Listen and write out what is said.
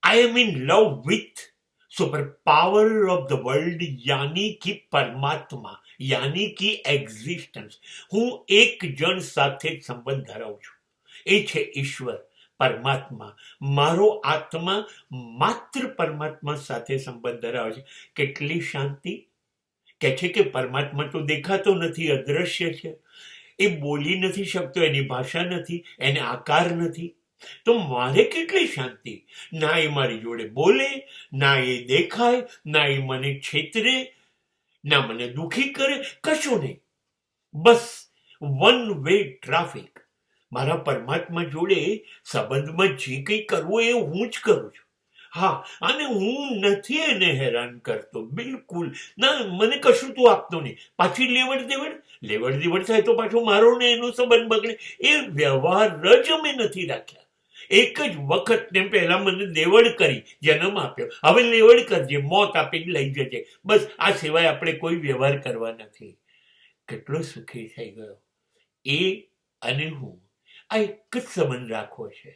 I am in love with super power of the world, યાની કે પરમાત્મા, યાની કે એક્ઝિસ્ટન્સ. હું એક જણ સાથે જ સંબંધ ધરાવું છું, એ છે ઈશ્વર, પરમાત્મા. મારો આત્મા માત્ર પરમાત્મા સાથે સંબંધ ધરાવે છે. કેટલી શાંતિ! કે છે કે પરમાત્મા તો દેખાતો નથી, અદ્રશ્ય છે, એ બોલી નથી શકતો, એની ભાષા નથી, એને આકાર નથી. તો મારે કેટલી શાંતિ! ના એ મારી જોડે બોલે, ના એ દેખાય, ના એ મને છેતરે, ના મને દુખી કરે, કશું નહીં. બસ વન વે ટ્રાફિક. મારા પરમાત્મા જોડે સંબંધમાં જે કંઈ કરવું એ હું જ કરું છું. હા, અને હું નથી એને હેરાન કરતો, બિલકુલ ના. મને કશું તું આપતો નહીં, પાછી લેવડ દેવડ થાય તો પાછો મારો ને એનો સંબંધ બગડે. એ વ્યવહાર જ અમે નથી રાખ્યા. એક જ વખત ને પહેલા મને દેવડ કરી, જન્મ આપ્યો, હવે લેવડ કરજે, મોત આપીને લઈ જજે. બસ આ સિવાય આપણે કોઈ વ્યવહાર કરવા નથી. કેટલો સુખી થઈ ગયો એ અને હું. આ એક જ સંબંધ રાખવો છે.